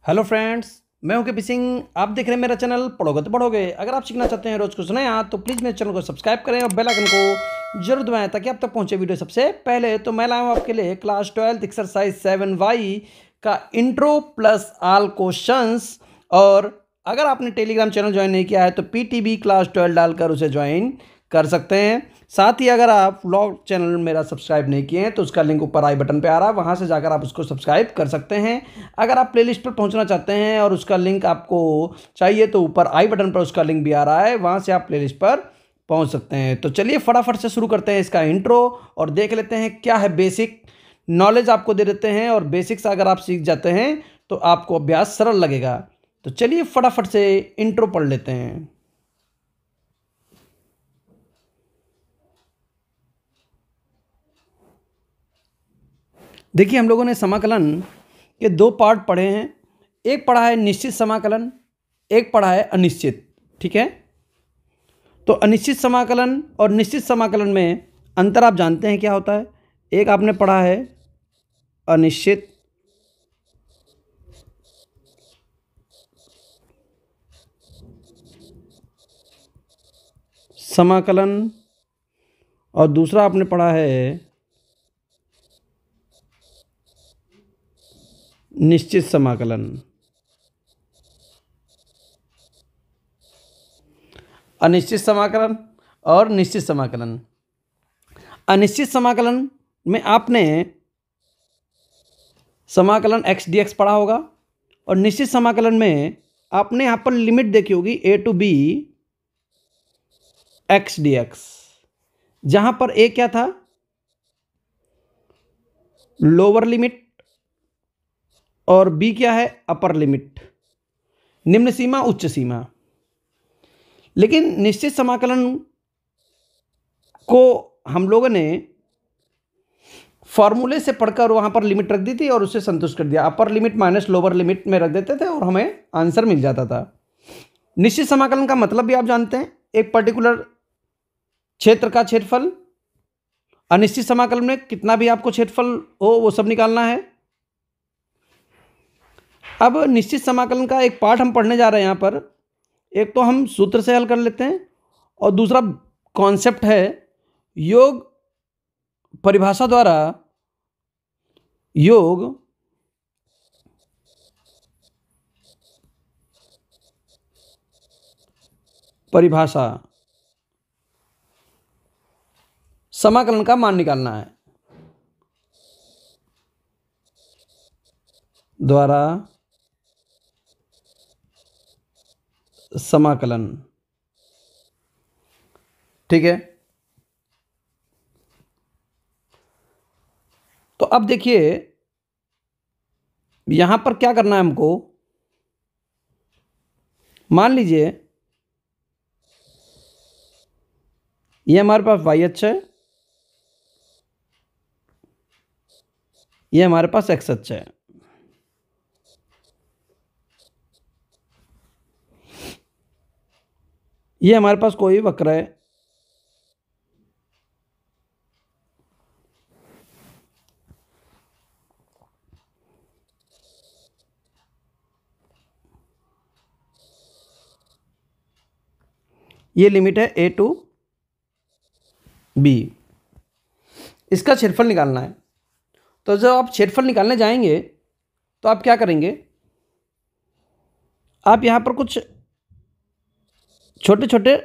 Hello friends, मैं हूं KP Singh. आप देख रहे हैं मेरा चैनल पढ़ोगे तो पढ़ोगे। अगर आप सीखना चाहते हैं रोज कुछ नया तो प्लीज़ मेरे चैनल को सब्सक्राइब करें और बेल आइकन को जरूर दबाएं ताकि आप तक पहुंचे वीडियो सबसे पहले। तो मैं लाया हूं आपके लिए क्लास 12 एक्सरसाइज 7Y का इंट्रो प्लस ऑल क्वेश्चंस। और अगर आपने टेलीग्राम चैनल ज्वाइन नहीं किया है तो PTB क्लास 12 डालकर उसे ज्वाइन कर सकते हैं। साथ ही अगर आप व्लॉग चैनल मेरा सब्सक्राइब नहीं किए हैं तो उसका लिंक ऊपर आई बटन पे आ रहा है, वहां से जाकर आप उसको सब्सक्राइब कर सकते हैं। अगर आप प्लेलिस्ट पर पहुंचना चाहते हैं और उसका लिंक आपको चाहिए तो ऊपर आई बटन पर उसका लिंक भी आ रहा है, वहां से आप प्लेलिस्ट पर पहुंच सकते हैं। तो चलिए फटाफट से शुरू करते हैं इसका इंट्रो और देख लेते हैं क्या है। बेसिक नॉलेज आपको दे देते हैं और बेसिक्स अगर आप सीख जाते हैं तो आपको अभ्यास सरल लगेगा। तो चलिए फटाफट से इंट्रो पढ़ लेते हैं। देखिए, हम लोगों ने समाकलन के दो पार्ट पढ़े हैं। एक पढ़ा है निश्चित समाकलन, एक पढ़ा है अनिश्चित। ठीक है, तो अनिश्चित समाकलन और निश्चित समाकलन में अंतर आप जानते हैं क्या होता है। एक आपने पढ़ा है अनिश्चित समाकलन और दूसरा आपने पढ़ा है निश्चित समाकलन। अनिश्चित समाकलन और निश्चित समाकलन। अनिश्चित समाकलन में आपने समाकलन x dx पढ़ा होगा और निश्चित समाकलन में आपने यहाँ पर लिमिट देखी होगी a to b x dx, जहाँ पर a क्या था, लोअर लिमिट, और b क्या है, अपर लिमिट, निम्न सीमा उच्च सीमा। लेकिन निश्चित समाकलन को हम लोगों ने फॉर्मूले से पढ़कर वहां पर लिमिट रख दी थी और उससे संतुष्ट कर दिया। Upper limit minus lower limit में रख देते थे और हमें आंसर मिल जाता था। निश्चित समाकलन का मतलब भी आप जानते हैं, एक पर्टिकुलर क्षेत्र का क्षेत्रफल। अनिश्चित समाकलन में कितना भी आपको क्षेत्रफल हो वो सब निकालना है। अब निश्चित समाकलन का एक पार्ट हम पढ़ने जा रहे हैं यहाँ पर। एक तो हम सूत्र से हल कर लेते हैं और दूसरा कॉन्सेप्ट है योग परिभाषा द्वारा। योग परिभाषा समाकलन का मान निकालना है द्वारा समाकलन। ठीक है, तो अब देखिए यहां पर क्या करना है हमको। मान लीजिए ये हमारे पास y अक्ष है, ये हमारे पास x अक्ष है। ये हमारे पास कोई वक्र है, ये लिमिट है a to b। इसका क्षेत्रफल निकालना है। तो जब आप क्षेत्रफल निकालने जाएंगे तो आप क्या करेंगे, आप यहां पर कुछ छोटे छोटे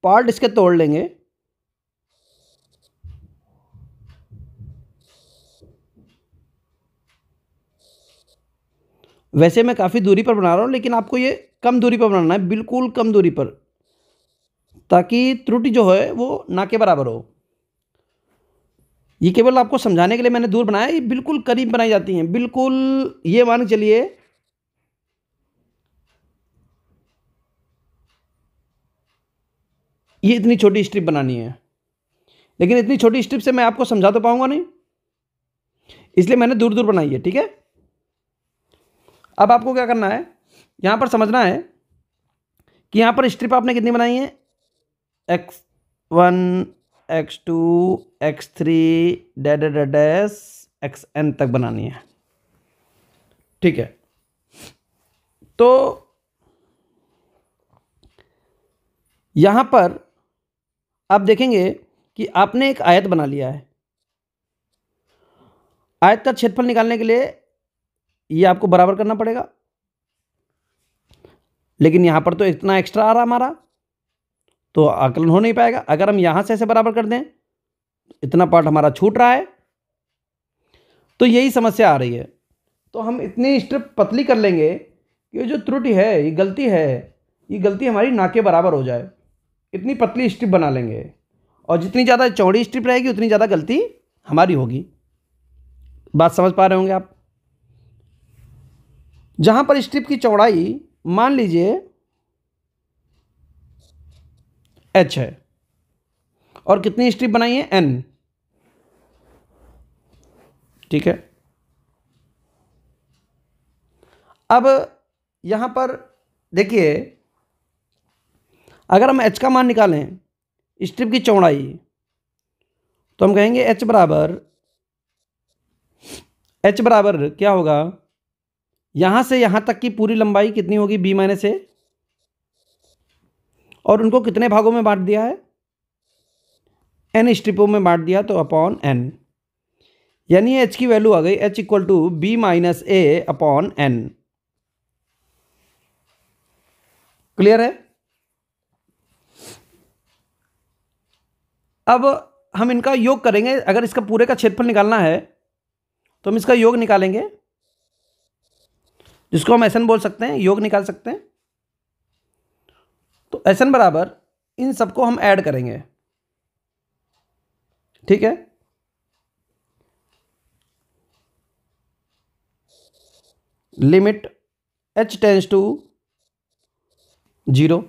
पार्ट इसके तोड़ लेंगे। वैसे मैं काफ़ी दूरी पर बना रहा हूं, लेकिन आपको ये कम दूरी पर बनाना है, बिल्कुल कम दूरी पर, ताकि त्रुटि जो है वो ना के बराबर हो। ये केवल आपको समझाने के लिए मैंने दूर बनाया, ये बिल्कुल करीब बनाई जाती हैं। बिल्कुल ये मान के चलिए ये इतनी छोटी स्ट्रिप बनानी है, लेकिन इतनी छोटी स्ट्रिप से मैं आपको समझा तो पाऊंगा नहीं, इसलिए मैंने दूर दूर बनाई है। ठीक है, अब आपको क्या करना है, यहां पर समझना है कि यहां पर स्ट्रिप आपने कितनी बनाई है, x1 x2 x3 dash xn तक बनानी है। ठीक है, तो यहाँ पर आप देखेंगे कि आपने एक आयत बना लिया है। आयत का क्षेत्रफल निकालने के लिए ये आपको बराबर करना पड़ेगा, लेकिन यहाँ पर तो इतना एक्स्ट्रा आ रहा हमारा, तो आकलन हो नहीं पाएगा। अगर हम यहाँ से ऐसे बराबर कर दें, इतना पार्ट हमारा छूट रहा है, तो यही समस्या आ रही है। तो हम इतनी स्ट्रिप पतली कर लेंगे कि जो त्रुटि है, ये गलती हमारी ना के बराबर हो जाए। इतनी पतली स्ट्रिप बना लेंगे, और जितनी ज़्यादा चौड़ी स्ट्रिप रहेगी उतनी ज़्यादा गलती हमारी होगी। बात समझ पा रहे होंगे आप। जहाँ पर स्ट्रिप की चौड़ाई मान लीजिए h है, और कितनी स्ट्रिप बनाई है, n, ठीक है। अब यहाँ पर देखिए, अगर हम h का मान निकालें, स्ट्रिप की चौड़ाई, तो हम कहेंगे h बराबर क्या होगा, यहाँ से यहाँ तक की पूरी लंबाई कितनी होगी, b माइनस a, और उनको कितने भागों में बांट दिया है, n स्ट्रिपों में बांट दिया, तो अपॉन n, यानी h की वैल्यू आ गई h equal to b minus a upon n। Clear है। अब हम इनका योग करेंगे। अगर इसका पूरे का क्षेत्रफल निकालना है तो हम इसका योग निकालेंगे, जिसको हम SN बोल सकते हैं, योग निकाल सकते हैं। तो SN बराबर इन सबको हम ऐड करेंगे, ठीक है। Limit h tends to 0।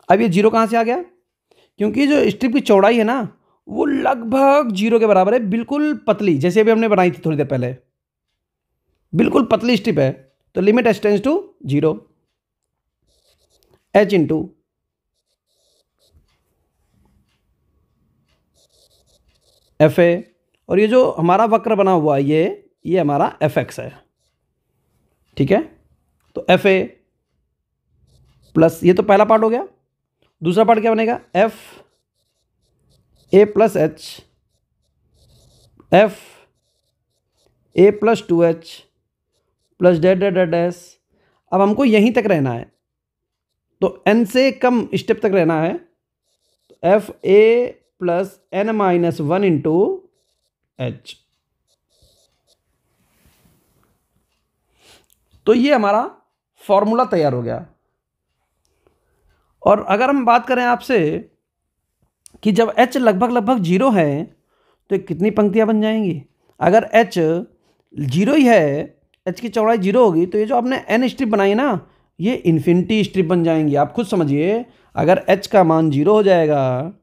अब ये 0 कहाँ से आ गया, क्योंकि जो स्ट्रिप की चौड़ाई है ना, वो लगभग 0 के बराबर है, बिल्कुल पतली, जैसे अभी हमने बनाई थी थोड़ी देर पहले, बिल्कुल पतली स्ट्रिप है। तो limit h tends to 0, h into F A, और ये जो हमारा वक्र बना हुआ है ये हमारा fx है, ठीक है। तो एफ ए प्लस, ये तो पहला पार्ट हो गया। दूसरा पार्ट क्या बनेगा, F A plus H, F A plus 2h plus डेड डेड डेड एस। अब हमको यहीं तक रहना है, तो n से कम स्टेप तक रहना है। तो F A plus n minus 1 into H. तो ये हमारा फॉर्मूला तैयार हो गया। और अगर हम बात करें आपसे कि जब h लगभग 0 है तो कितनी पंक्तियां बन जाएंगी। अगर h 0 ही है, h की चौड़ाई 0 होगी, तो ये जो आपने n स्ट्रिप बनाई ना, ये इन्फिनिटी स्ट्रिप बन जाएंगी। आप खुद समझिए, अगर h का मान 0 हो जाएगा,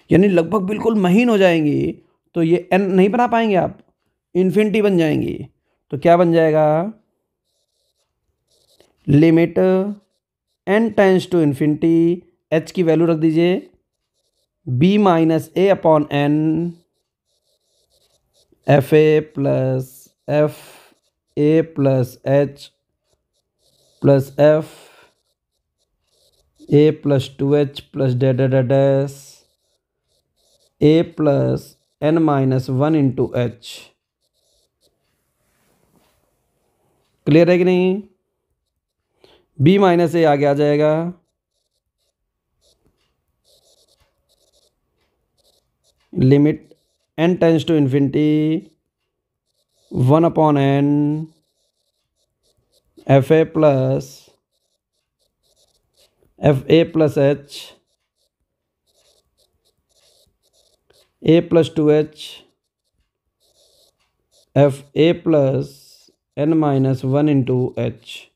यानी लगभग बिल्कुल महीन हो जाएंगी, तो ये n नहीं बना पाएंगे आप, इन्फिनिटी बन जाएंगी। तो क्या बन जाएगा, limit n tends to infinity, h की वैल्यू रख दीजिए b minus A upon n, F A plus h plus F A plus 2h plus डेड डेड एस A plus n minus 1 into H. Clear है कि नहीं। b माइनस ए आगे आ जाएगा, limit n tends to infinity 1 upon n F A plus h A plus 2h F A plus n minus 1 into H.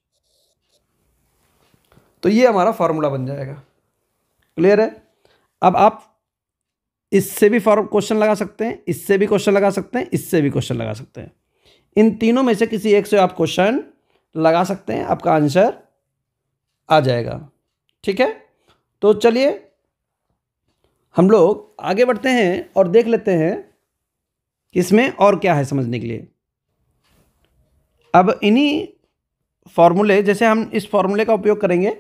तो ये हमारा formula बन जाएगा। क्लियर है। अब आप इससे भी क्वेश्चन लगा सकते हैं, इससे भी क्वेश्चन लगा सकते हैं, इससे भी क्वेश्चन लगा सकते हैं। इन तीनों में से किसी एक से आप क्वेश्चन लगा सकते हैं, आपका आंसर आ जाएगा। ठीक है, तो चलिए हम लोग आगे बढ़ते हैं और देख लेते हैं कि इसमें और क्या है समझने के लिए। अब इन्हीं फार्मूले, जैसे हम इस फार्मूले का उपयोग करेंगे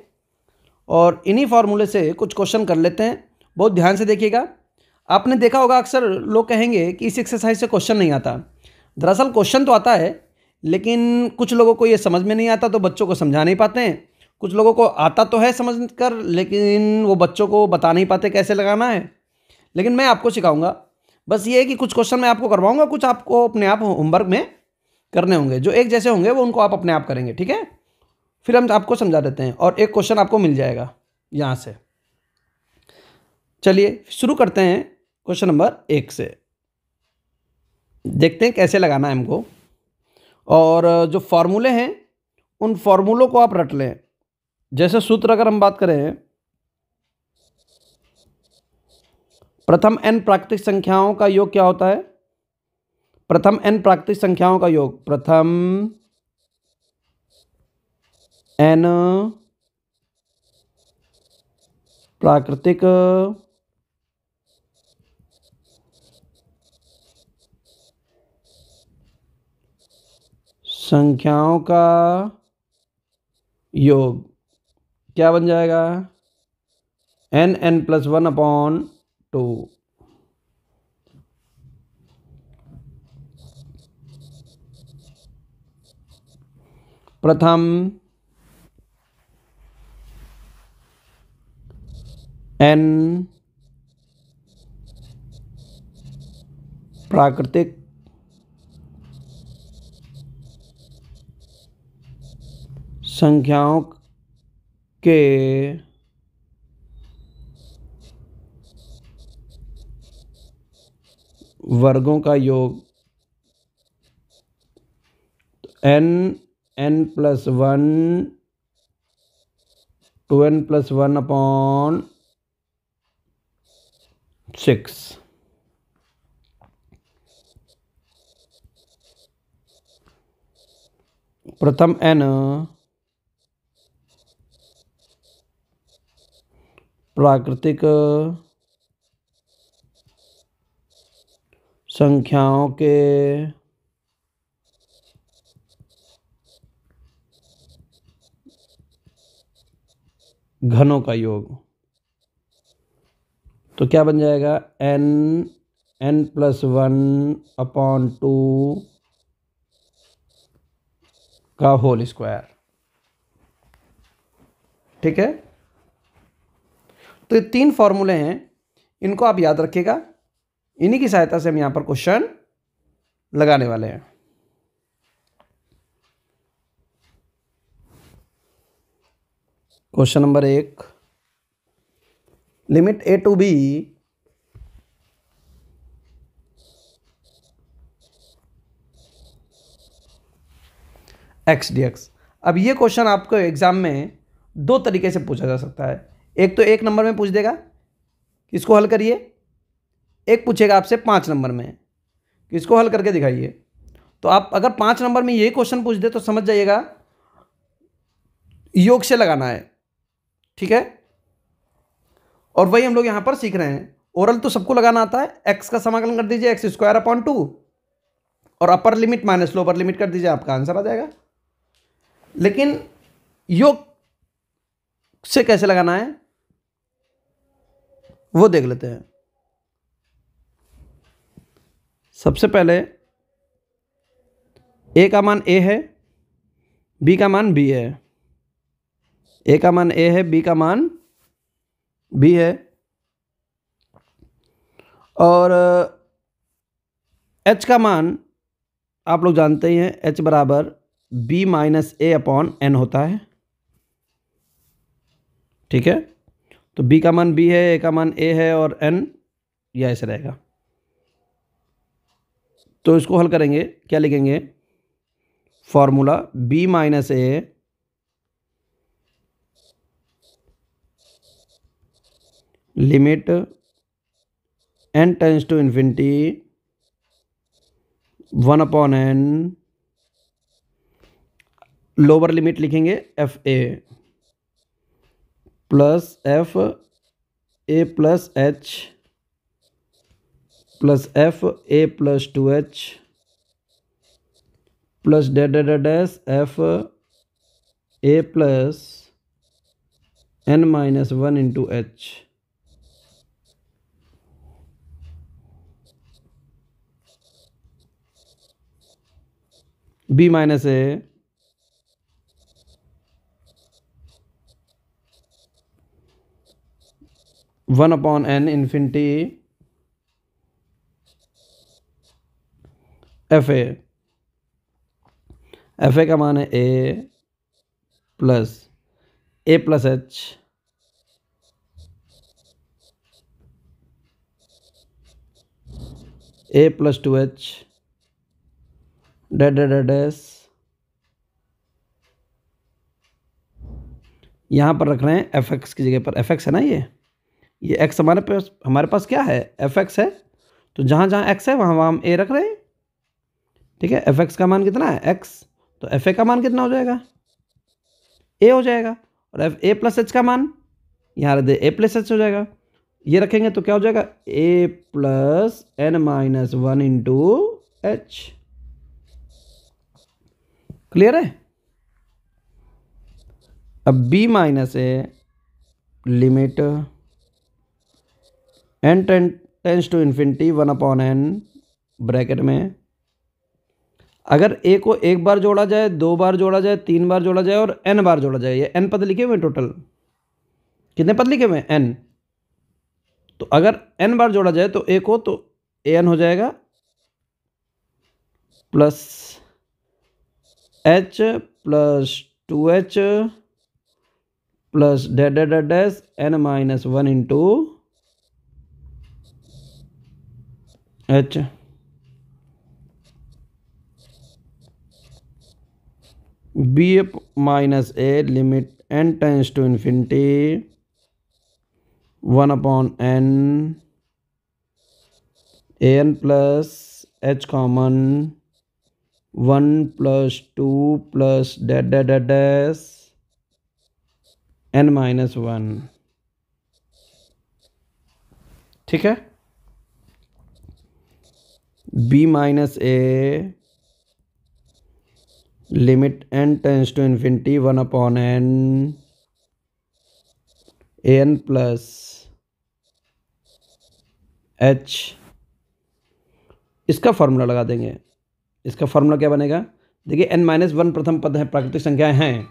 और इन्हीं फार्मूले से कुछ क्वेश्चन कर लेते हैं। बहुत ध्यान से देखिएगा। आपने देखा होगा अक्सर लोग कहेंगे कि इस एक्सरसाइज से क्वेश्चन नहीं आता। दरअसल क्वेश्चन तो आता है, लेकिन कुछ लोगों को ये समझ में नहीं आता तो बच्चों को समझा नहीं पाते हैं। कुछ लोगों को आता तो है समझ कर, लेकिन वो बच्चों को बता नहीं पाते कैसे लगाना है। लेकिन मैं आपको सिखाऊंगा। बस ये है कि कुछ क्वेश्चन मैं आपको करवाऊंगा, कुछ आपको अपने आप होमवर्क में करने होंगे। जो एक जैसे होंगे वो उनको आप अपने आप करेंगे, ठीक है। फिर हम आपको समझा देते हैं और एक क्वेश्चन आपको मिल जाएगा यहाँ से। चलिए शुरू करते हैं क्वेश्चन नंबर 1 से। देखते हैं कैसे लगाना है हमको। और जो फार्मूले हैं उन फार्मूलों को आप रट लें। जैसे सूत्र अगर हम बात करें, प्रथम n प्राकृतिक संख्याओं का योग क्या होता है? प्रथम n प्राकृतिक संख्याओं का योग, प्रथम n प्राकृतिक संख्याओं का योग क्या बन जाएगा? n+1/2। प्रथम n प्राकृतिक संख्याओं के वर्गों का योग, n+1 2n+1/6। प्रथम n प्राकृतिक संख्याओं के घनों का योग, तो क्या बन जाएगा? n+1/2 का होल स्क्वायर। ठीक है। तो ये 3 फॉर्मूले हैं, इनको आप याद रखिएगा। इन्हीं की सहायता से हम यहां पर क्वेश्चन लगाने वाले हैं। Question number 1, limit a to b x dx। अब ये क्वेश्चन आपको एग्जाम में 2 तरीके से पूछा जा सकता है। एक तो 1 नंबर में पूछ देगा कि इसको हल करिए, एक पूछेगा आपसे 5 नंबर में कि इसको हल करके दिखाइए। तो आप अगर 5 नंबर में ये क्वेश्चन पूछ दे तो समझ जाइएगा योग से लगाना है। ठीक है। और वही हम लोग यहां पर सीख रहे हैं। ओरल तो सबको लगाना आता है। x का समाकलन कर दीजिए x² और upper limit minus lower limit कर दीजिए, आपका आंसर आ जाएगा। लेकिन योग से कैसे लगाना है वो देख लेते हैं। सबसे पहले a का मान a है, b का मान b है। a का मान a है, b का मान b है। और h का मान आप लोग जानते ही हैं, h बराबर b-a/n होता है। ठीक है। तो b का मान b है, a का मान a है और n यह ऐसे रहेगा। तो इसको हल करेंगे, क्या लिखेंगे? Formula b-a limit n tends to infinity 1/n, lower limit लिखेंगे fa plus fa plus h plus fa+2h plus dash f a plus n-1 into h. B minus a 1/n infinity f a. F a का मान है a plus h a plus 2h dash यहाँ पर रख रहे हैं F x की जगह पर। एफ एक्स है ना, ये एक्स हमारे पास क्या है, एफ एक्स है। तो जहाँ जहाँ एक्स है वहाँ वहाँ हम ए रख रहे हैं। ठीक है, एफ एक्स का मान कितना है, एक्स। तो एफ ए का मान कितना हो जाएगा, ए हो जाएगा। और एफ ए प्लस एच का मान यहाँ रख दे, ए प्लस एच हो जाएगा। ये रखेंगे तो क्या हो जाएगा, a plus n-1 into H. Clear है। अब b minus A limit n tends to infinity 1/n bracket में। अगर a को एक बार जोड़ा जाए, 2 बार जोड़ा जाए, 3 बार जोड़ा जाए और n बार जोड़ा जाए, ये n पद लिखे हुए टोटल कितने पद लिखे हुए n। तो अगर n बार जोड़ा जाए तो a को, तो an हो जाएगा plus h plus 2h plus dash n-1 into h। B minus A limit n tends to infinity 1/n an plus h common 1 plus 2 plus dash n-1। ठीक है, b minus A limit n tends to infinity 1/n an plus h। इसका formula लगा देंगे। इसका formula क्या बनेगा, देखिए n-1 प्रथम पद है, प्राकृतिक संख्याएं हैं।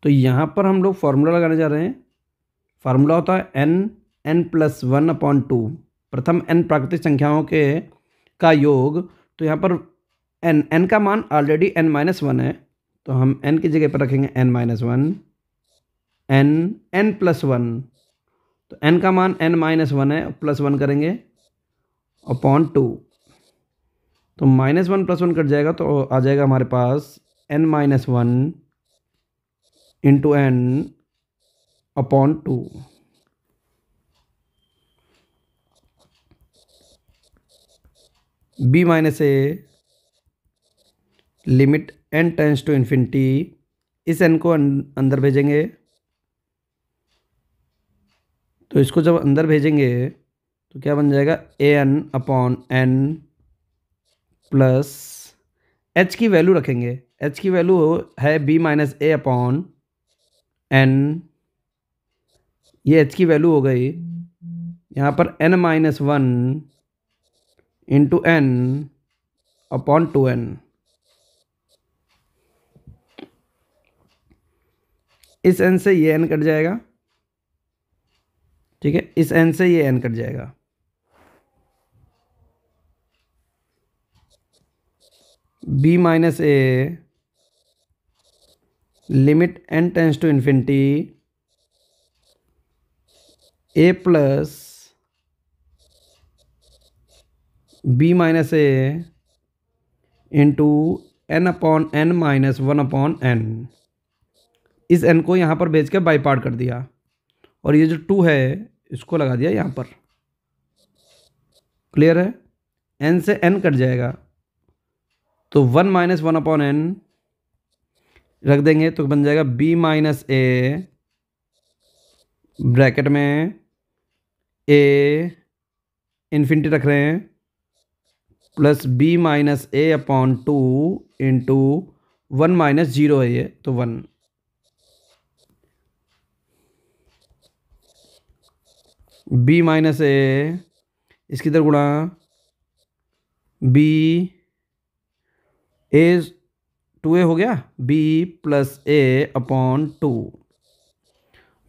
तो यहाँ पर हम लोग फॉर्मूला लगाने जा रहे हैं। फार्मूला होता है n+1/2, प्रथम n प्राकृतिक संख्याओं के का योग। तो यहाँ पर n का मान ऑलरेडी n-1 है, तो हम n की जगह पर रखेंगे n-1 n+1। तो n का मान n-1 है, प्लस 1 करेंगे अपॉन 2। तो -1 + 1 कट जाएगा, तो आ जाएगा हमारे पास n-1 into n upon 2। b minus A limit n tends to infinity, इस n को अंदर भेजेंगे। तो इसको जब अंदर भेजेंगे तो क्या बन जाएगा, an/n प्लस h की वैल्यू रखेंगे। h की वैल्यू है b माइनस ए अपॉन n। ये h की वैल्यू हो गई। यहाँ पर n-1 into n upon 2n। इस n से ये n कट जाएगा। ठीक है, इस n से ये n कट जाएगा। b minus A limit n tends to infinity a plus b minus A into n/n-1/n। इस n को यहाँ पर भेज के बाई पार्ट कर दिया, और ये जो 2 है इसको लगा दिया यहाँ पर। क्लियर है, n से n कट जाएगा, तो 1 - 1/n रख देंगे, तो बन जाएगा b माइनस ए ब्रैकेट में a इन्फिनिटी रख रहे हैं प्लस b माइनस ए अपॉन 2 इंटू 1 माइनस 0 है ये, तो 1। बी माइनस ए, इसकी तरह गुणा बी, ए 2a हो गया, बी प्लस ए अपॉन 2।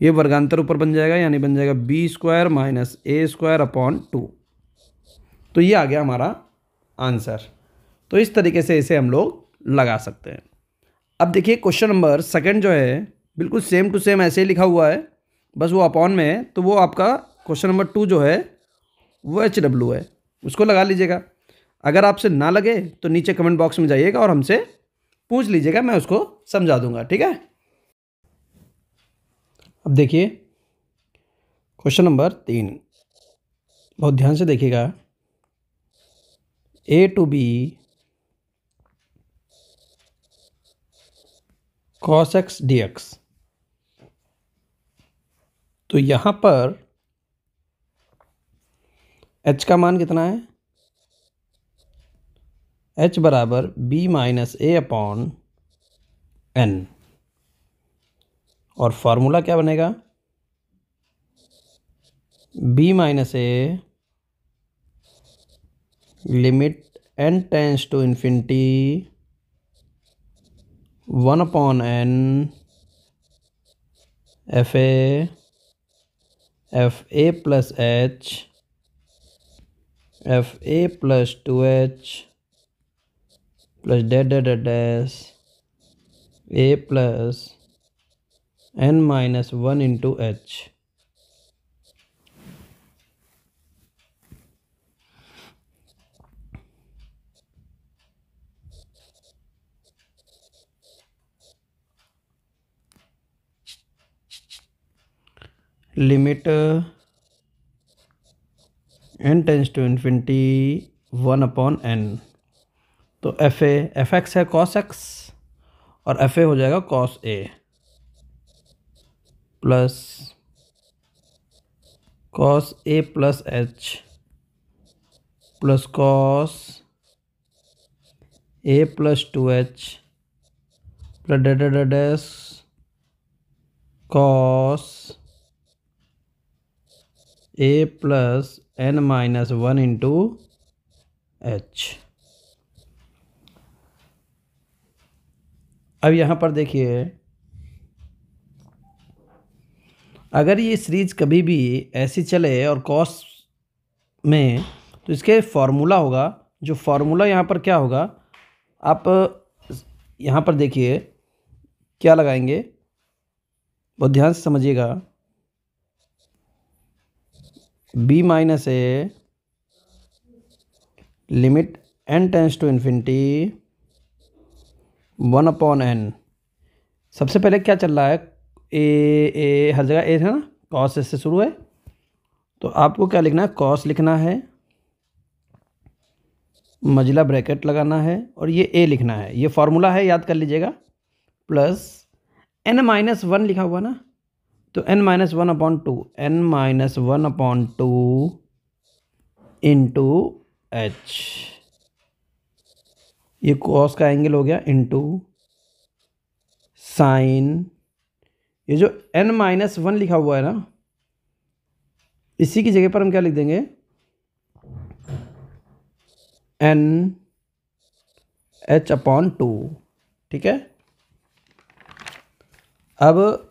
ये वर्गांतर ऊपर बन जाएगा, यानी बन जाएगा बी स्क्वायर माइनस ए स्क्वायर अपॉन 2। तो ये आ गया हमारा आंसर। तो इस तरीके से इसे हम लोग लगा सकते हैं। अब देखिए क्वेश्चन नंबर सेकंड जो है बिल्कुल सेम टू सेम ऐसे ही लिखा हुआ है, बस वो अपॉन में है। तो वो आपका क्वेश्चन नंबर 2 जो है वो HW है, उसको लगा लीजिएगा। अगर आपसे ना लगे तो नीचे कमेंट बॉक्स में जाइएगा और हमसे पूछ लीजिएगा, मैं उसको समझा दूंगा, ठीक है। अब देखिए क्वेश्चन नंबर 3, बहुत ध्यान से देखिएगा। A to B cos x dx। तो यहां पर h का मान कितना है? h बराबर b माइनस ए अपॉन n, और फॉर्मूला क्या बनेगा? b minus A limit n tends to infinity 1 upon n F A plus H F A plus 2h plus dash A plus n minus 1 into H. Limit n tends to infinity 1 upon n। तो F X है cos X, और F A हो जाएगा cos ए plus cos ए plus H plus cos ए plus 2h plus dash cos ए plus n minus 1 into h. अब यहाँ पर देखिए, अगर ये सीरीज कभी भी ऐसी चले और कॉस में, तो इसके फॉर्मूला होगा, जो फॉर्मूला यहाँ पर क्या होगा, आप यहाँ पर देखिए क्या लगाएंगे, बहुत ध्यान से समझिएगा। b minus A limit n tends to infinity 1 upon n। सबसे पहले क्या चल रहा है, ए हर जगह ए है ना, कॉस से शुरू है, तो आपको क्या लिखना है, कॉस लिखना है, मजिला ब्रैकेट लगाना है, और ये ए लिखना है। ये फॉर्मूला है, याद कर लीजिएगा। प्लस n माइनस 1 लिखा हुआ ना, तो n minus 1 upon 2, n minus 1 upon 2 into H. ये कॉस का एंगल हो गया, इंटू साइन, ये जो n माइनस 1 लिखा हुआ है ना, इसी की जगह पर हम क्या लिख देंगे, n h अपॉन 2, ठीक है। अब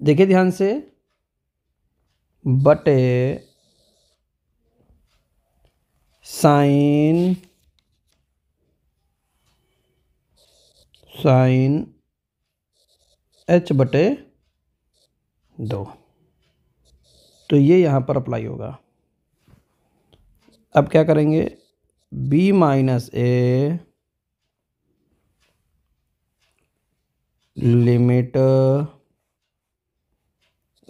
देखिए ध्यान से, बटे साइन h बटे 2, तो ये यहाँ पर अप्लाई होगा। अब क्या करेंगे, b minus A limit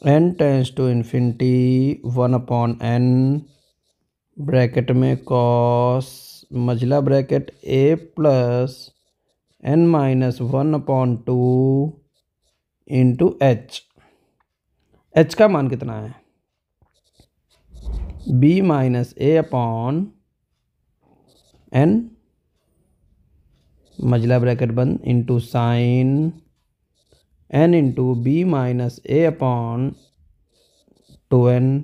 n tends to infinity 1 upon n, bracket में कॉस मजिला bracket a plus n minus 1 upon 2 into h. H का मान कितना है, b माइनस ए अपॉन n मजला ब्रैकेट बंद into sine n into b minus ए upon 2n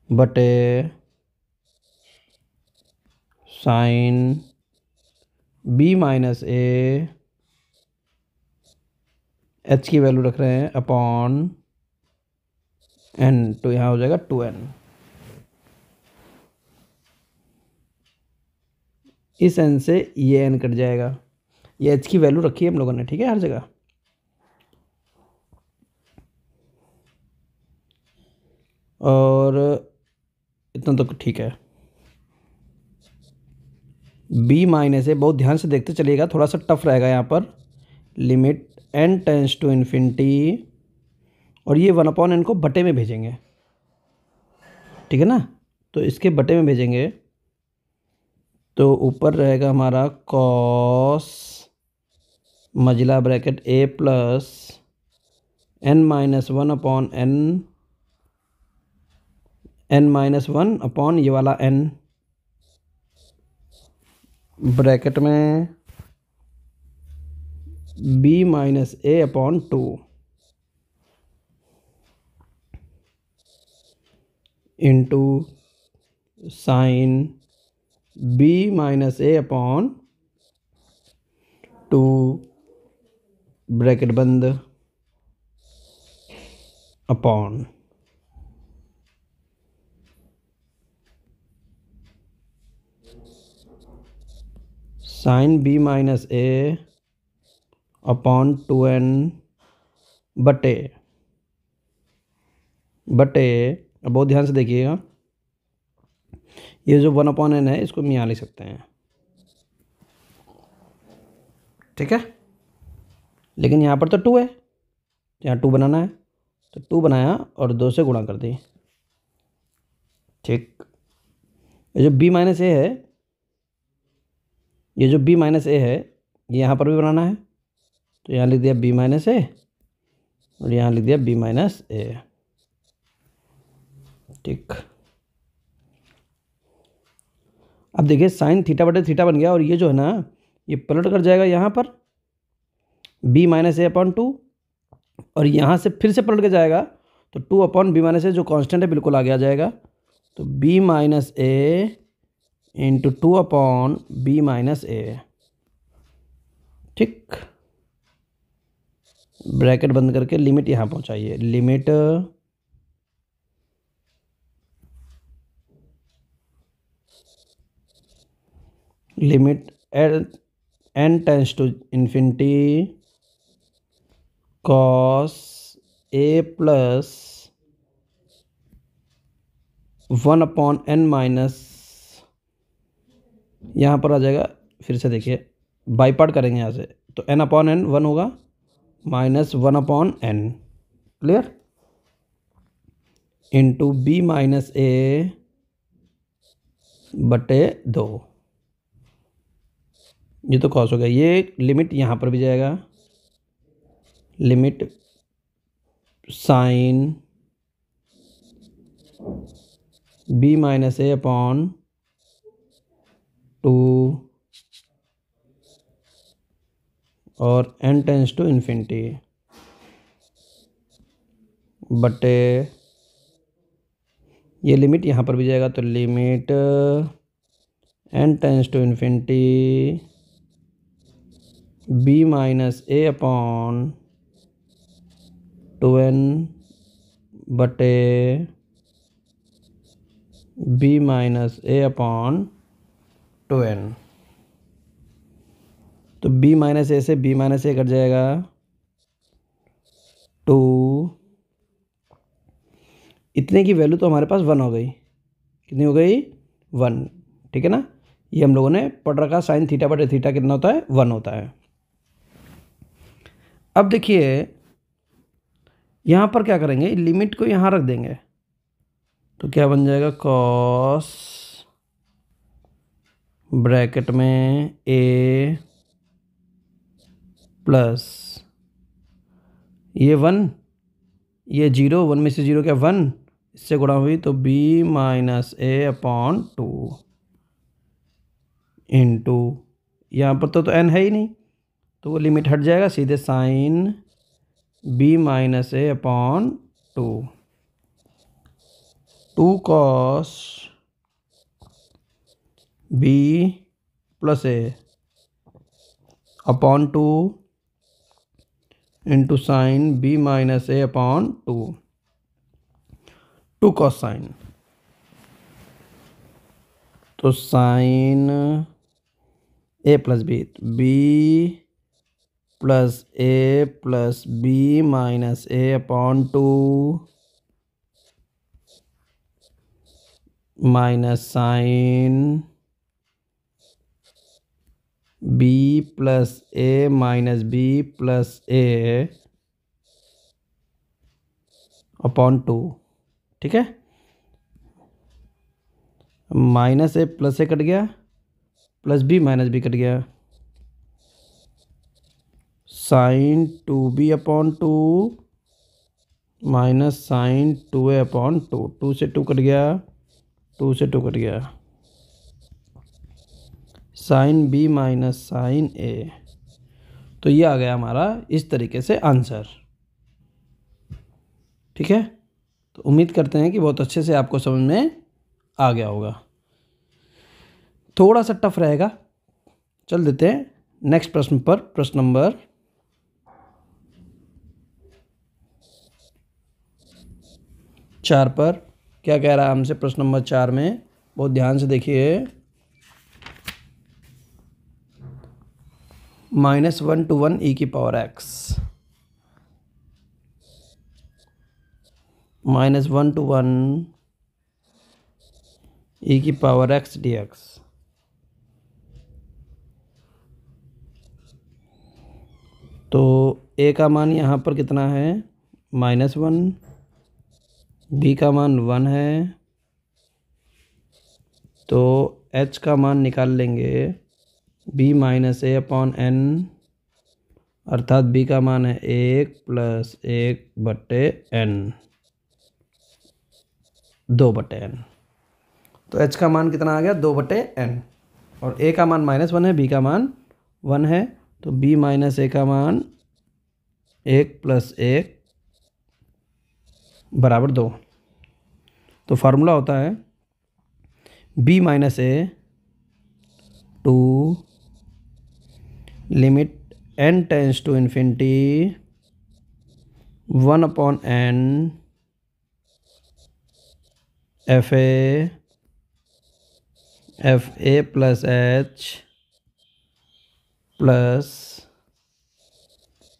बटे sine B minus a, h की वैल्यू रख रहे हैं अपॉन n, तो यहाँ हो जाएगा 2n। इस n से ये n कट जाएगा, ये h की वैल्यू रखी है हम लोगों ने, ठीक है, हर जगह। और इतना तो ठीक है। b माइनस ए, बहुत ध्यान से देखते चलिएगा, थोड़ा सा टफ रहेगा यहाँ पर। Limit n tends to infinity, और ये 1/n को बटे में भेजेंगे, ठीक है ना। तो इसके बटे में भेजेंगे तो ऊपर रहेगा हमारा कॉस मजिला bracket a plus n-1/n, n-1 upon ये वाला n, ब्रैकेट में b माइनस ए upon 2 into sine b minus ए अपॉन 2 ब्रैकेट बंद अपॉन साइन b माइनस ए अपॉन 2n बटे, अब बहुत ध्यान से देखिएगा, ये जो 1/n है इसको हम यहाँ लिख सकते हैं, ठीक है। लेकिन यहाँ पर तो 2 है, यहाँ 2 बनाना है, तो 2 बनाया और 2 से गुणा कर दी, ठीक। ये जो b माइनस ए है, ये जो b माइनस ए है, ये यहाँ पर भी बनाना है, तो यहाँ लिख दिया b माइनस ए और यहाँ लिख दिया b माइनस ए, ठीक। अब देखिए साइन थीटा बटे थीटा बन गया, और ये जो है ना ये पलट कर जाएगा यहाँ पर b माइनस ए अपॉन 2, और यहाँ से फिर से पलट के जाएगा तो 2 अपॉन b माइनस ए जो कांस्टेंट है बिल्कुल आगे आ जाएगा, तो b minus A into 2 upon b minus a, ठीक। ब्रैकेट बंद करके लिमिट यहाँ पहुँचाइए, limit n tends to infinity cos a plus 1/n minus, यहाँ पर आ जाएगा, फिर से देखिए बाई पार्ट करेंगे यहाँ से, तो n/n 1 होगा minus 1/n, clear, into b minus a बटे 2, ये तो कॉस हो गया। ये लिमिट यहाँ पर भी जाएगा, लिमिट साइन b माइनस ए अपॉन 2 और n टेंस टू इन्फिनिटी बटे, ये लिमिट यहाँ पर भी जाएगा, तो limit n tends to infinity b minus A upon 2n बटे b माइनस ए अपॉन 2n, तो b माइनस ए से b माइनस ए कट जाएगा, 2, इतने की वैल्यू तो हमारे पास 1 हो गई, कितनी हो गई 1, ठीक है ना। ये हम लोगों ने पढ़ रखा, साइन थीटा बटे थीटा कितना होता है 1 होता है। अब देखिए यहाँ पर क्या करेंगे, लिमिट को यहाँ रख देंगे, तो क्या बन जाएगा, कॉस ब्रैकेट में a प्लस ये 1, ये 0, 1 में से 0 क्या 1, इससे गुणा हुई तो बी माइनस ए अपॉन टू इंटू, यहाँ पर तो एन है ही नहीं तो वो लिमिट हट जाएगा, सीधे sine B minus A upon two, two cos b plus a upon two into sine B minus A upon two, two cos sine, तो sine a plus b, b plus a plus b minus A upon two minus sine b plus a minus b plus a upon two. ठीक है, minus a plus a cut गया, plus b minus b cut गया, sine two b upon two minus sine two A upon two, two से two cut गया, two से two cut गया, sine B minus sine A. तो ये आ गया हमारा इस तरीके से आंसर। ठीक है, तो उम्मीद करते हैं कि बहुत अच्छे से आपको समझ में आ गया होगा। थोड़ा सा टफ रहेगा, चल देते हैं नेक्स्ट प्रश्न पर। प्रश्न नंबर 4 पर क्या कह रहा है हमसे? प्रश्न नंबर 4 में बहुत ध्यान से देखिए। -1 to 1 e की पावर x, -1 to 1 e की पावर x dx। तो a का मान यहाँ पर कितना है? -1, b का मान 1 है, तो h का मान निकाल लेंगे b माइनस ए अपॉन n, अर्थात b का मान है 1 + 1/n, 2/n। तो h का मान कितना आ गया? 2/n। और a का मान -1 है, b का मान 1 है, तो b माइनस ए का मान 1 + 1 बराबर 2। तो फार्मूला होता है b minus A two limit n tends to infinity 1/n fa plus h plus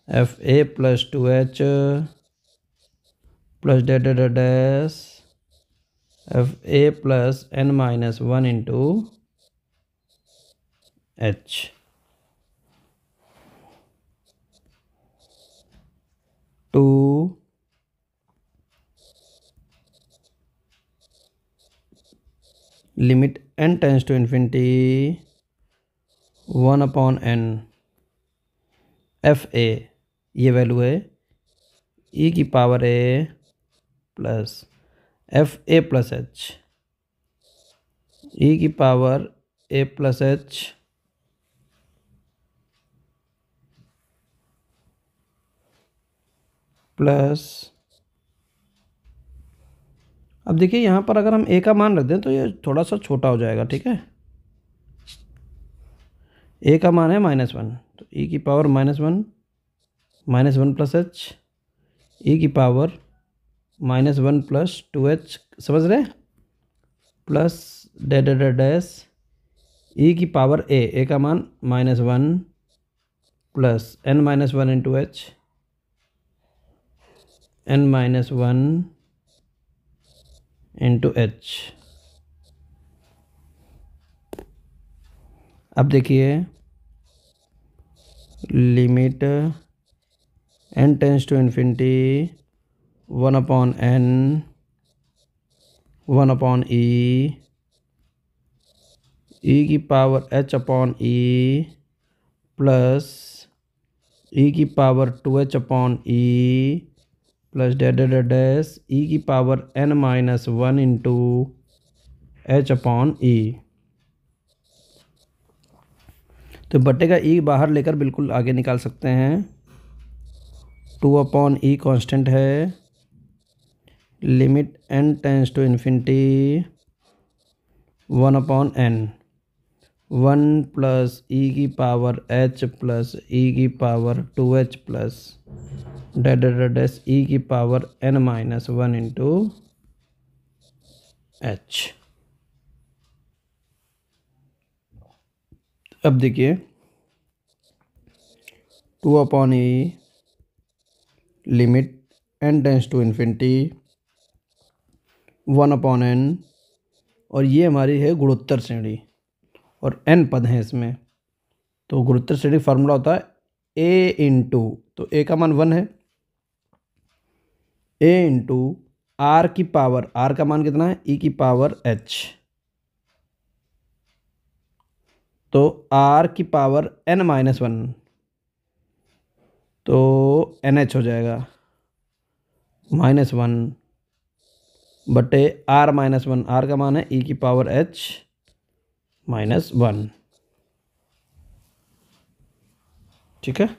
fa plus 2h plus dash fa plus n-1 into h। Two limit n tends to infinity 1/n fa, ये value है e की power a plus fa plus h, e की power a plus h plus, अब देखिए यहाँ पर अगर हम a का मान रख दें तो ये थोड़ा सा छोटा हो जाएगा। ठीक है, a का मान है -1, तो e की पावर -1 प्लस h, e की पावर -1 प्लस 2h, समझ रहे? प्लस डैश e की पावर a का मान -1 plus n-1 into h, n-1 into h। अब देखिए limit n tends to infinity 1/n 1/e e की पावर h/e प्लस e की power 2h/e plus dash e की power n minus 1 into h upon e. तो बट्टे का ई बाहर लेकर बिल्कुल आगे निकाल सकते हैं। 2 अपॉन ई कॉन्स्टेंट है, limit n tends to infinity 1 upon n, 1 plus e की पावर h प्लस ई की power 2h plus dash e की power n minus 1 into h। अब देखिए 2 upon e limit n tends to infinity 1 upon n, और ये हमारी है गुणोत्तर श्रेणी और n पद हैं इसमें। तो गुणोत्तर श्रेणी फार्मूला होता है a इंटू, तो a का मान 1 है, a इंटू r की पावर, r का मान कितना है e की पावर h, तो r की पावर n माइनस 1, तो NH हो जाएगा -1 बटे r माइनस 1, r का मान है e की पावर h माइनस 1। ठीक है,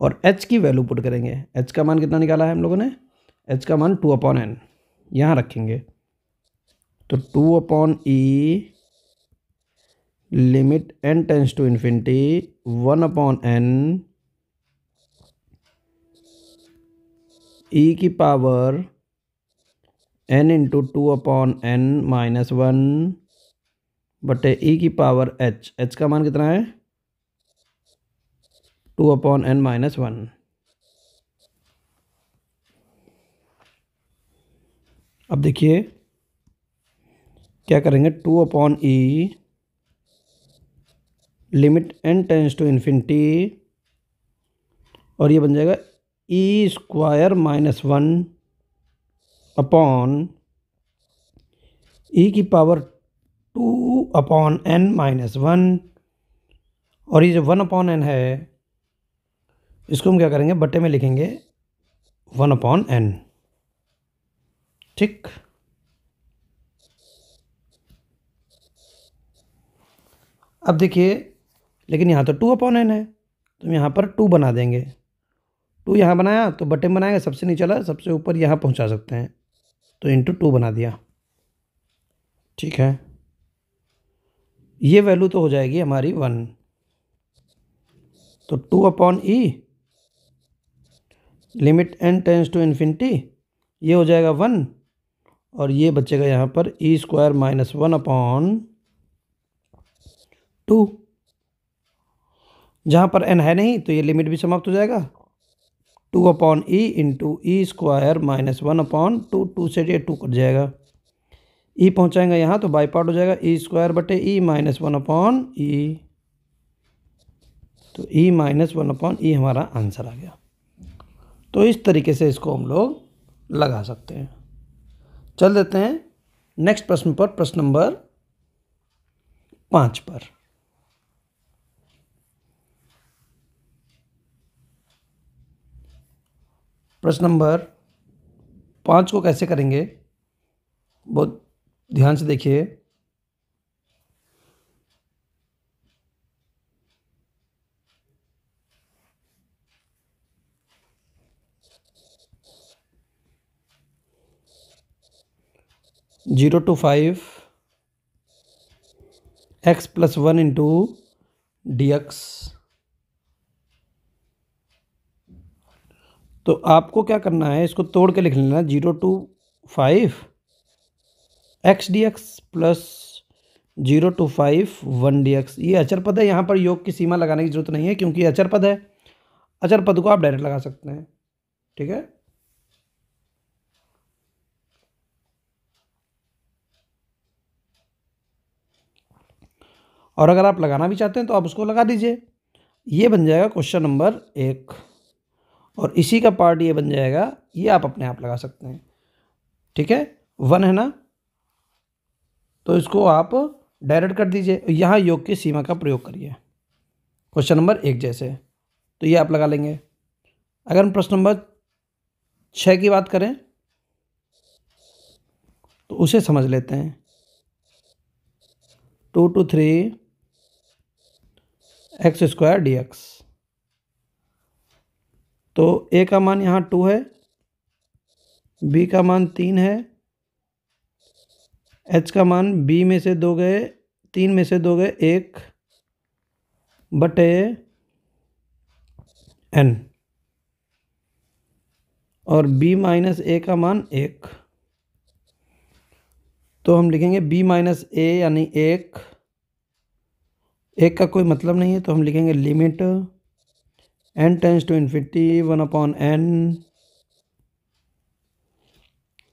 और h की वैल्यू पुट करेंगे। h का मान कितना निकाला है हम लोगों ने, h का मान 2 अपॉन n यहाँ रखेंगे। तो 2 upon e limit n tends to infinity 1 upon n e की power n into 2 upon n minus 1 बटे ई की पावर h, h का मान कितना है 2 अपॉन n माइनस 1। अब देखिए क्या करेंगे, 2 upon e limit n tends to infinity, और ये बन जाएगा e square minus 1 upon e की पावर 2 अपॉन n माइनस 1, और ये जो 1 अपॉन n है इसको हम क्या करेंगे, बट्टे में लिखेंगे 1 अपॉन n। ठीक, अब देखिए लेकिन यहाँ तो 2 अपॉन n है, तो हम यहाँ पर 2 बना देंगे। 2 यहाँ बनाया तो बट्टे में बनाएंगे, सबसे नीचे वाला सबसे ऊपर यहाँ पहुँचा सकते हैं, तो इंटू 2 बना दिया। ठीक है, ये वैल्यू तो हो जाएगी हमारी 1, तो 2 upon e limit n tends to infinity, ये हो जाएगा 1, और ये बचेगा यहाँ पर ई स्क्वायर माइनस 1 अपॉन 2। जहाँ पर n है नहीं तो ये लिमिट भी समाप्त हो जाएगा, 2 अपॉन ई इंटू ई स्क्वायर माइनस 1 अपॉन 2, 2 से ये 2 कट जाएगा, ई पहुँचाएंगे यहाँ तो बाई पार्ट हो जाएगा ई स्क्वायर बटे ई माइनस 1 अपॉन ई, तो ई माइनस 1 अपॉन ई हमारा आंसर आ गया। तो इस तरीके से इसको हम लोग लगा सकते हैं। चल देते हैं नेक्स्ट प्रश्न पर, प्रश्न नंबर 5 पर। प्रश्न नंबर 5 को कैसे करेंगे बहुत ध्यान से देखिए। Zero to 5 x plus 1 into d x. तो आपको क्या करना है, इसको तोड़ के लिख लेना, 0 to 5 x D x plus 0 to 5 1 D x. ये अचर पद है, यहाँ पर योग की सीमा लगाने की जरूरत नहीं है क्योंकि ये अचर पद है। अचर पद को आप डायरेक्ट लगा सकते हैं। ठीक है, और अगर आप लगाना भी चाहते हैं तो आप उसको लगा दीजिए। ये बन जाएगा क्वेश्चन नंबर 1, और इसी का पार्ट ये बन जाएगा, ये आप अपने आप लगा सकते हैं। ठीक है, 1 है ना, तो इसको आप डायरेक्ट कर दीजिए, यहाँ योग की सीमा का प्रयोग करिए क्वेश्चन नंबर 1 जैसे, तो ये आप लगा लेंगे। अगर हम प्रश्न नंबर 6 की बात करें तो उसे समझ लेते हैं। 2 to 3 x square D x. तो ए का मान यहाँ 2 है, बी का मान 3 है, एच का मान बी में से 2 गए, 3 में से 2 गए 1 बटे एन, और b माइनस ए का मान 1। तो हम लिखेंगे b माइनस ए यानी 1 का कोई मतलब नहीं है, तो हम लिखेंगे limit n tends to infinity 1/n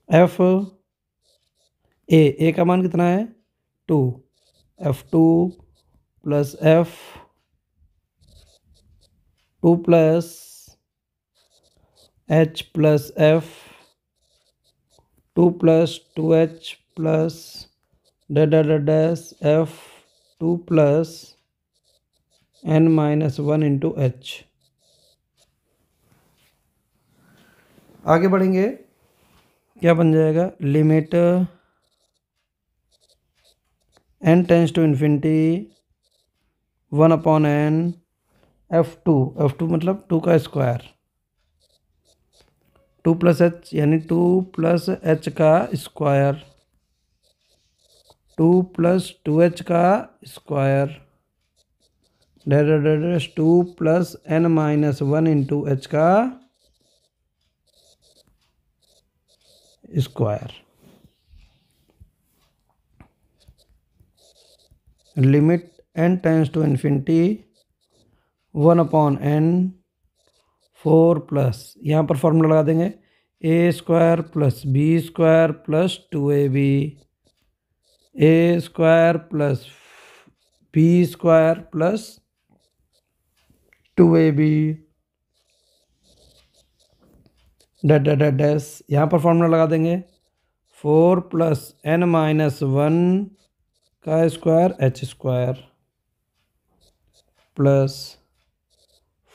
f A का मान कितना है 2, f2 plus f2 plus h plus f2 plus 2h plus dash f2 plus n minus 1 into h। आगे बढ़ेंगे, क्या बन जाएगा, limit n tends to infinity 1/n f2 मतलब 2 का स्क्वायर, 2 प्लस h यानी 2 प्लस h का स्क्वायर, 2 प्लस 2h का square dash 2 plus n minus 1 into h का square. Limit n tends to infinity 1/n 4 plus, यहाँ पर फॉर्मूला लगा देंगे a square plus b square plus 2ab, a square plus b square plus 2ab dash, यहाँ पर formula लगा देंगे 4 plus n minus 1 का square h square plus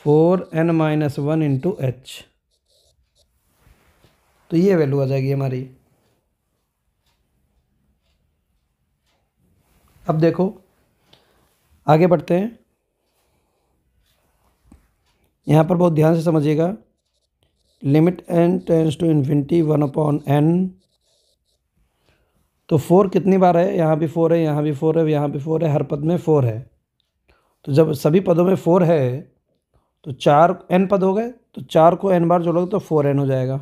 4n minus 1 into h। तो ये वैल्यू आ जाएगी हमारी। अब देखो आगे बढ़ते हैं, यहाँ पर बहुत ध्यान से समझिएगा। Limit n tends to infinity 1/n, तो 4 कितनी बार है, यहाँ भी 4 है, यहाँ भी 4 है, यहाँ भी 4 है, हर पद में 4 है। तो जब सभी पदों में 4 है तो 4 n पद हो गए, तो 4 को n बार जोड़ोगे तो 4n हो जाएगा,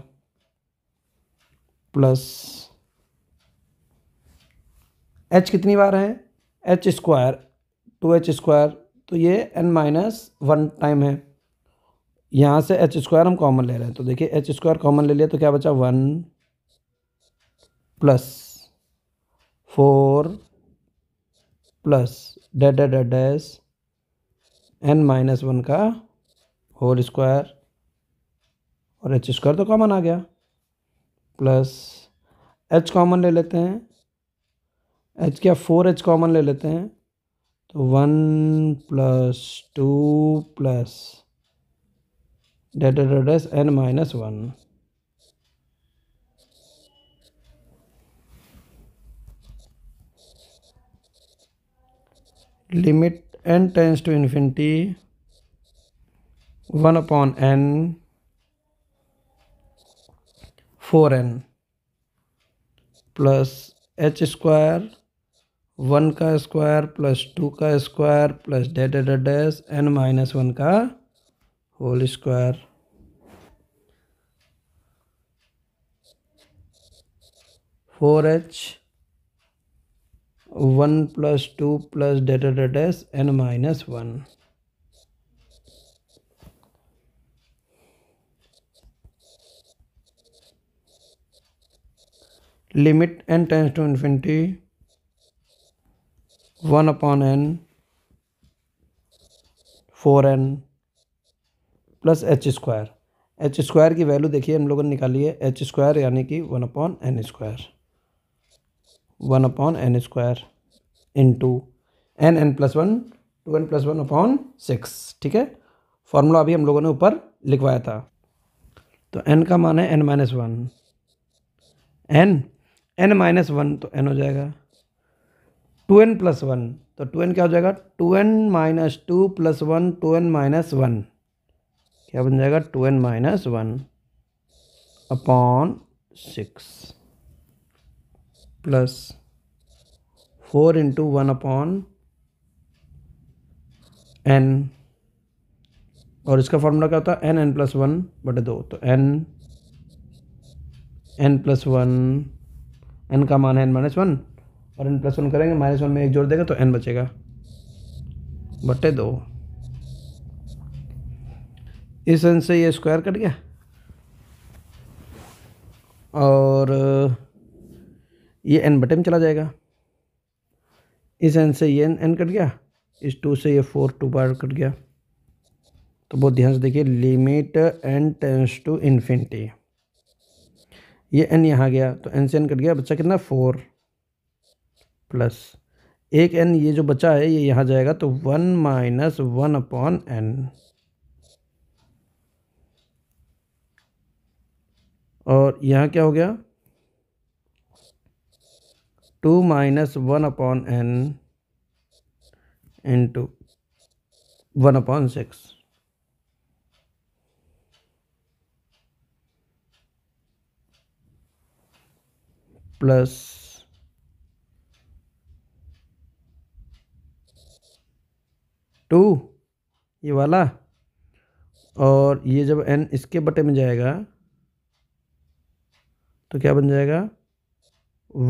प्लस h कितनी बार है, h स्क्वायर 2h स्क्वायर, तो ये n माइनस 1 टाइम है। यहाँ से h स्क्वायर हम कॉमन ले रहे हैं, तो देखिए h स्क्वायर कॉमन ले लिया तो क्या बचा 1 plus 4 plus dash n minus 1 का होल स्क्वायर, और h स्क्वायर तो कॉमन आ गया, प्लस h कॉमन ले लेते हैं, h क्या 4h कॉमन ले लेते हैं, तो 1 plus 2 plus dash n minus 1। Limit n tends to infinity 1/n 4n plus h square 1 का स्क्वायर प्लस 2 का square plus dash n minus 1 का whole square, four h 1 plus 2 plus dash n minus 1। Limit n tends to infinity 1/n 4n plus h square. h square की value देखिए हम लोगों ने निकाली है, h स्क्वायर यानी कि 1/n square, 1/n square into n plus 1 2n plus 1/6। ठीक है, फॉर्मूला अभी हम लोगों ने ऊपर लिखवाया था। तो n का मान है n-1, n-1 तो n हो जाएगा 2n+1, तो 2n क्या हो जाएगा 2n-2 + 1 2n-1 क्या बन जाएगा 2n-1 upon 6 plus 4 × 1 upon n, और इसका फॉर्मूला क्या होता है n+1/2, तो n+1, n का मान है n-1 और n+1 करेंगे -1 में 1 जोड़ देगा तो n बचेगा बटे 2। इस n से ये स्क्वायर कट गया और ये n बटे में चला जाएगा। इस n से ये n कट गया, इस 2 से ये 4 2 बार कट गया। तो बहुत ध्यान से देखिए, limit n tends to infinity, ये n यहाँ गया तो n से n कट गया, बच्चा कितना 4 प्लस एक n ये जो बचा है ये यहाँ जाएगा तो 1 - 1 अपॉन n, और यहाँ क्या हो गया 2 - 1 अपॉन n इंटू 1/6 प्लस 2 ये वाला, और ये जब n इसके बटे में जाएगा तो क्या बन जाएगा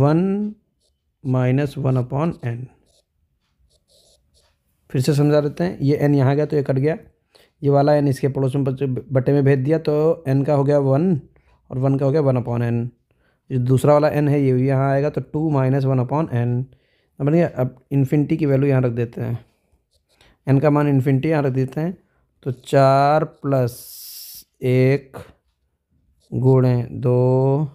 1 - 1 अपॉन n। फिर से समझा देते हैं, ये n यहाँ गया तो ये कट गया, ये वाला n इसके पड़ोस में बटे में भेज दिया तो n का हो गया 1 और 1 का हो गया 1 अपॉन n। जो दूसरा वाला n है ये यहाँ आएगा तो 2 - 1 अपॉन n बन गया। अब इन्फिनिटी की वैल्यू यहाँ रख देते हैं, n का मान इन्फिनिटी यहाँ रख देते हैं, तो 4 + 1 गुणे 2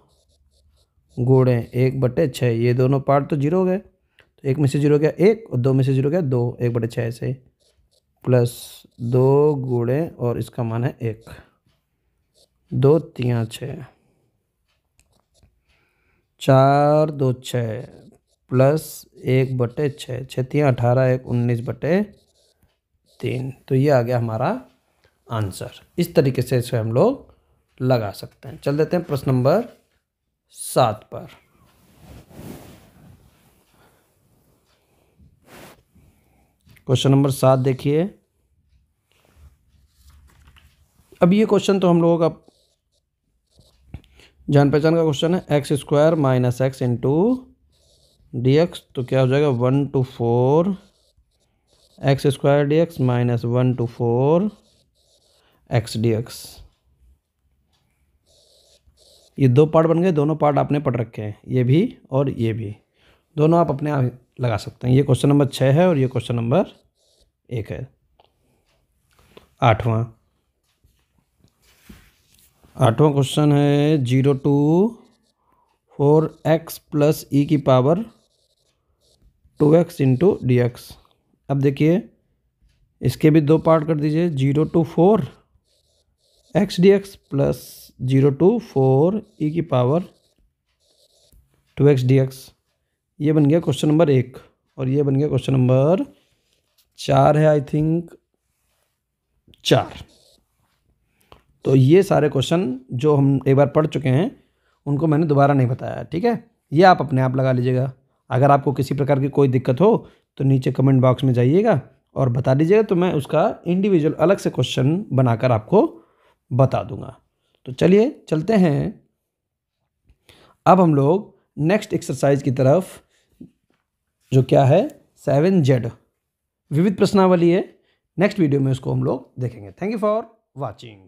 गुणे 1/6, ये दोनों पार्ट तो 0 हो गए, तो 1 में से 0 गया 1 और 2 में से 0 गया 2, 1/6 से प्लस 2 गुणे और इसका मान है 1, 2 × 3 = 6, 4 2 6 प्लस 1/6, 6 3 18, 1 19/3, तो ये आ गया हमारा आंसर। इस तरीके से इसे हम लोग लगा सकते हैं। चल देते हैं प्रश्न नंबर 7 पर। क्वेश्चन नंबर 7 देखिए। अब ये क्वेश्चन तो हम लोगों का जान पहचान का क्वेश्चन है, x² - x इंटू dx, तो क्या हो जाएगा 1 to 4 x² dx - 1 to 4 x dx। ये दो पार्ट बन गए, दोनों पार्ट आपने पढ़ रखे हैं, ये भी और ये भी, दोनों आप अपने आप लगा सकते हैं। ये क्वेश्चन नंबर 6 है और ये क्वेश्चन नंबर 1 है। 8वां क्वेश्चन है 0 to 4x + e⁻² 2x into dx। अब देखिए इसके भी दो पार्ट कर दीजिए, 0 to 4 x dx plus 0 to 4 e⁻² 2x dx। ये बन गया क्वेश्चन नंबर 1 और ये बन गया क्वेश्चन नंबर 4 है, आई थिंक 4। तो ये सारे क्वेश्चन जो हम एक बार पढ़ चुके हैं उनको मैंने दोबारा नहीं बताया, ठीक है। ये आप अपने आप लगा लीजिएगा। अगर आपको किसी प्रकार की कोई दिक्कत हो तो नीचे कमेंट बॉक्स में जाइएगा और बता दीजिएगा, तो मैं उसका इंडिविजुअल अलग से क्वेश्चन बनाकर आपको बता दूंगा। तो चलिए चलते हैं अब हम लोग नेक्स्ट एक्सरसाइज की तरफ, जो क्या है 7Z विविध प्रश्नावली है। नेक्स्ट वीडियो में उसको हम लोग देखेंगे। Thank you for watching.